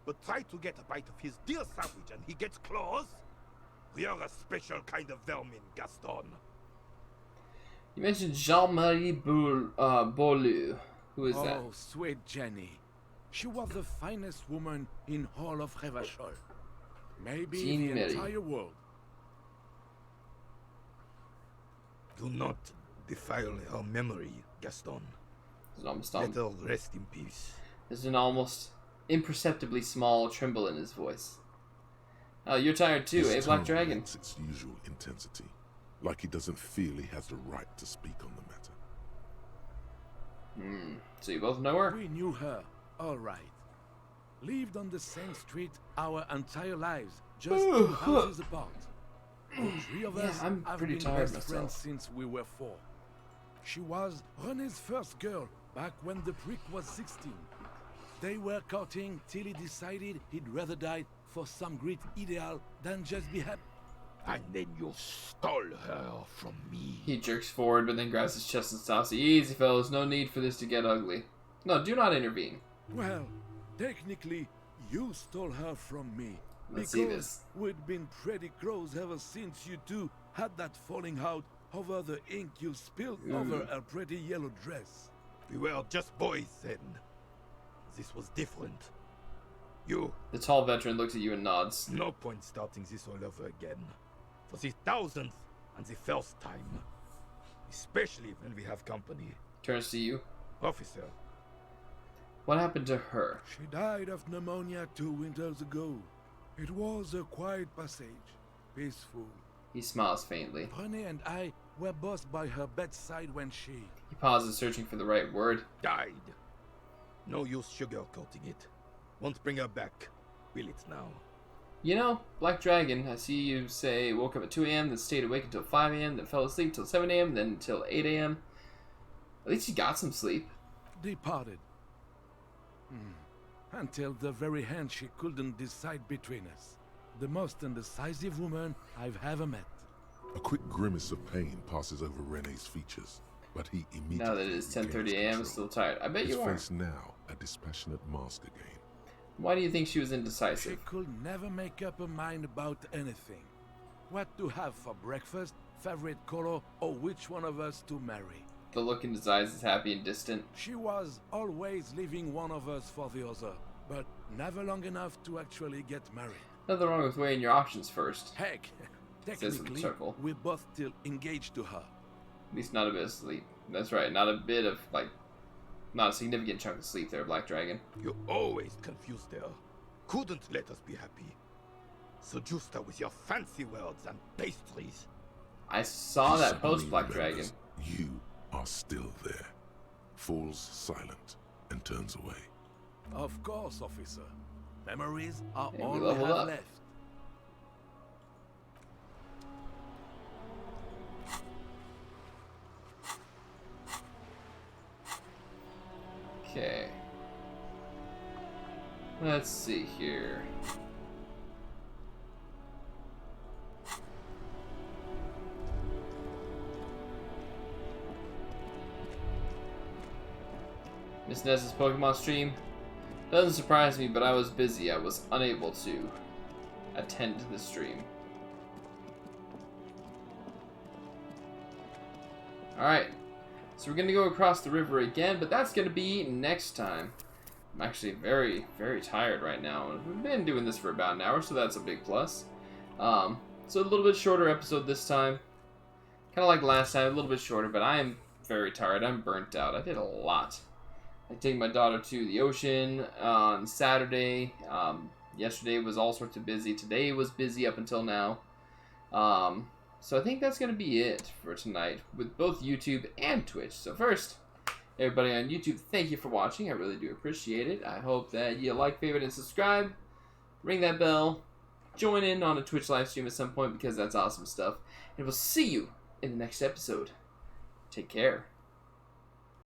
But try to get a bite of his dear sandwich and he gets claws? We are a special kind of vermin, Gaston. You mentioned Jean-Marie Beaulieu. Who is that? Oh, sweet Jenny. She was the finest woman in all of Revachol. Maybe Jean the Marie. entire world. Do not defile her memory, Gaston. Let her rest in peace. There's an almost imperceptibly small tremble in his voice. Oh, you're tired too, His eh, Black tone Dragon? lacks its usual intensity, like he doesn't feel he has the right to speak on the matter. So you both know her? We knew her, all right. Lived on the same street our entire lives, just 2 houses apart. The 3 of us I'm have pretty been tired best myself. friends since we were 4. She was René's first girl back when the prick was 16. They were courting till he decided he'd rather die for some great ideal than just be happy. And then you stole her from me. He jerks forward, but then grabs his chest and stops. Easy, fellas. No need for this to get ugly. No, do not intervene. Well, technically, you stole her from me. Let's see Because this. we'd been pretty close ever since you two had that falling out over the ink you spilled over her pretty yellow dress. We were just boys then. This was different. You. The tall veteran looks at you and nods. No point starting this all over again. For the 1000th and the first time. Especially when we have company. Turns to you. Officer. What happened to her? She died of pneumonia 2 winters ago. It was a quiet passage. Peaceful. He smiles faintly. René and I were both by her bedside when she... He pauses, searching for the right word. Died. No use sugarcoating it. Won't bring her back. Will it now? You know, Black Dragon, I see you say woke up at 2 a.m., then stayed awake until 5 a.m., then fell asleep till 7 a.m., then until 8 a.m. At least you got some sleep. Departed. Until the very end she couldn't decide between us. The most indecisive woman I've ever met. A quick grimace of pain passes over Rene's features, but he immediately Now that it is 10:30 a.m., still tired. I bet his you are. face now a dispassionate mask again. Why do you think she was She indecisive? could never make up her mind about anything. What to have for breakfast, favorite color, or which one of us to marry. The look in his eyes is happy and distant. She was always leaving one of us for the other, but never long enough to actually get married. Nothing wrong with weighing your options first. Heck, Says in the technically, circle. we're both still engaged to her. At least not a bit of sleep. That's right, not a bit of, like, not a significant chunk of sleep there, Black Dragon. You always confused her. Couldn't let us be happy. Seduced her with your fancy words and pastries. I saw that Suddenly post, Black Dragon. remembers You are still there. Falls silent and turns away. Of course, officer. Memories are Hey, we all we leveled have up. left. Okay. Let's see here. Miss Ness's Pokemon stream. Doesn't surprise me, but I was busy. I was unable to attend the stream. Alright. So we're going to go across the river again, but that's going to be next time. I'm actually very, very tired right now. We've been doing this for about an hour, so that's a big plus. So a little bit shorter episode this time. Kind of like last time, a little bit shorter, but I am very tired. I'm burnt out. I did a lot. I take my daughter to the ocean on Saturday. Yesterday was all sorts of busy. Today was busy up until now. So I think that's going to be it for tonight with both YouTube and Twitch. So first, everybody on YouTube, thank you for watching. I really do appreciate it. I hope that you like, favorite, and subscribe. Ring that bell. Join in on a Twitch live stream at some point because that's awesome stuff. And we'll see you in the next episode. Take care.